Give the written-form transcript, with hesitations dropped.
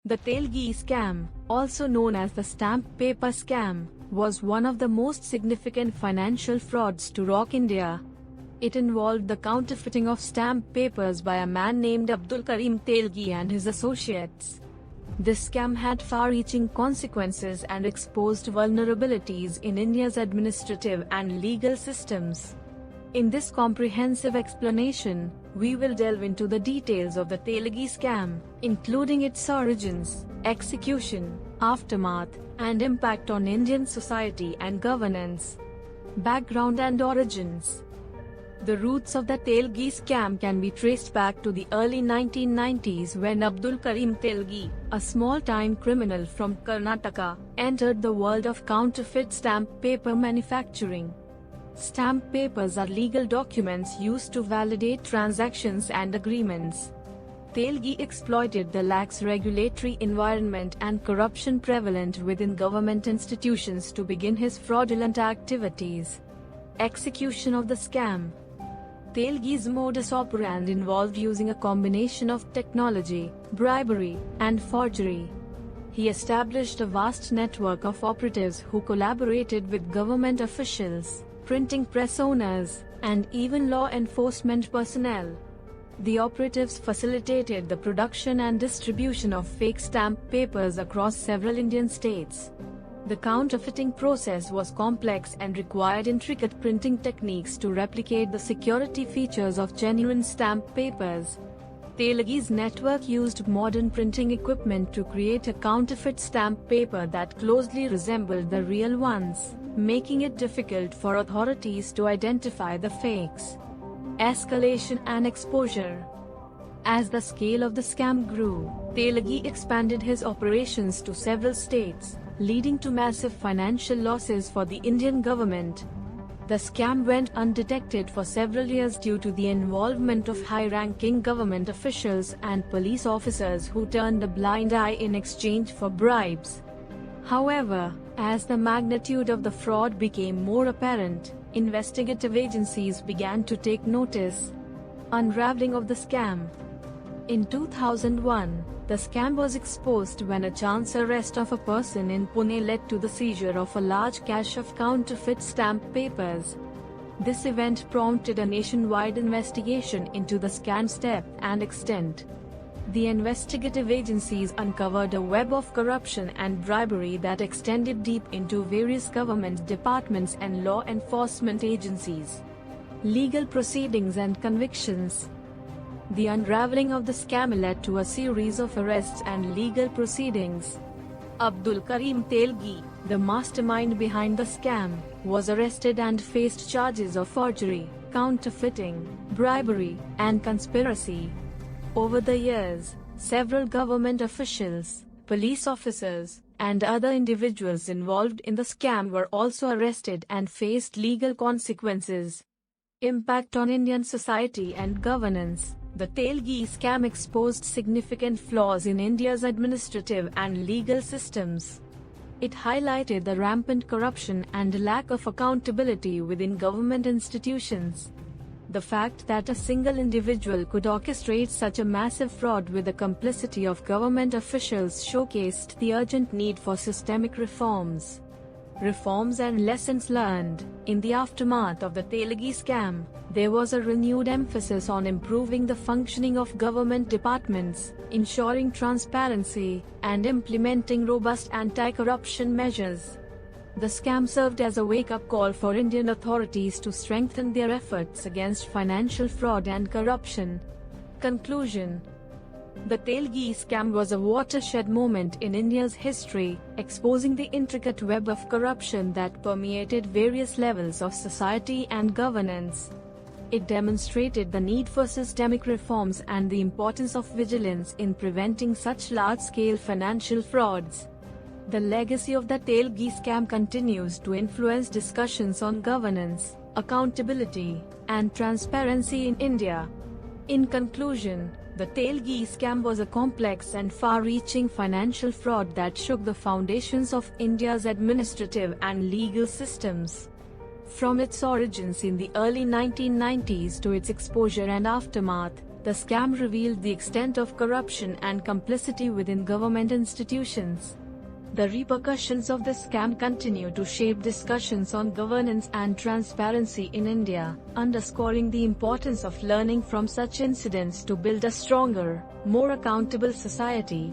The Telgi scam, also known as the stamp paper scam, was one of the most significant financial frauds to rock India. It involved the counterfeiting of stamp papers by a man named Abdul Karim Telgi and his associates. This scam had far-reaching consequences and exposed vulnerabilities in India's administrative and legal systems. In this comprehensive explanation, we will delve into the details of the Telgi scam, including its origins, execution, aftermath, and impact on Indian society and governance. Background and origins. The roots of the Telgi scam can be traced back to the early 1990s when Abdul Karim Telgi, a small-time criminal from Karnataka, entered the world of counterfeit stamp paper manufacturing. Stamp papers are legal documents used to validate transactions and agreements. Telgi exploited the lax regulatory environment and corruption prevalent within government institutions to begin his fraudulent activities. Execution of the scam. Telgi's modus operandi involved using a combination of technology, bribery, and forgery. He established a vast network of operatives who collaborated with government officials, printing press owners, and even law enforcement personnel. The operatives facilitated the production and distribution of fake stamp papers across several Indian states. The counterfeiting process was complex and required intricate printing techniques to replicate the security features of genuine stamp papers. Telgi's network used modern printing equipment to create a counterfeit stamp paper that closely resembled the real ones, making it difficult for authorities to identify the fakes. Escalation and exposure. As the scale of the scam grew, Telgi expanded his operations to several states, leading to massive financial losses for the Indian government. The scam went undetected for several years due to the involvement of high-ranking government officials and police officers who turned a blind eye in exchange for bribes. However, as the magnitude of the fraud became more apparent, investigative agencies began to take notice. Unraveling of the scam. In 2001, the scam was exposed when a chance arrest of a person in Pune led to the seizure of a large cache of counterfeit stamp papers. This event prompted a nationwide investigation into the scam's depth and extent. The investigative agencies uncovered a web of corruption and bribery that extended deep into various government departments and law enforcement agencies. Legal proceedings and convictions. The unraveling of the scam led to a series of arrests and legal proceedings. Abdul Karim Telgi, the mastermind behind the scam, was arrested and faced charges of forgery, counterfeiting, bribery, and conspiracy. Over the years, several government officials, police officers, and other individuals involved in the scam were also arrested and faced legal consequences. Impact on Indian society and governance. The Telgi scam exposed significant flaws in India's administrative and legal systems. It highlighted the rampant corruption and lack of accountability within government institutions. The fact that a single individual could orchestrate such a massive fraud with the complicity of government officials showcased the urgent need for systemic reforms. Reforms and lessons learned. In the aftermath of the Telgi scam, there was a renewed emphasis on improving the functioning of government departments, ensuring transparency, and implementing robust anti-corruption measures. The scam served as a wake-up call for Indian authorities to strengthen their efforts against financial fraud and corruption. Conclusion. The Telgi scam was a watershed moment in India's history, exposing the intricate web of corruption that permeated various levels of society and governance. It demonstrated the need for systemic reforms and the importance of vigilance in preventing such large-scale financial frauds. The legacy of the Telgi scam continues to influence discussions on governance, accountability, and transparency in India. In conclusion, the Telgi scam was a complex and far-reaching financial fraud that shook the foundations of India's administrative and legal systems. From its origins in the early 1990s to its exposure and aftermath, The scam revealed the extent of corruption and complicity within government institutions. The repercussions of this scam continue to shape discussions on governance and transparency in India, underscoring the importance of learning from such incidents to build a stronger, more accountable society.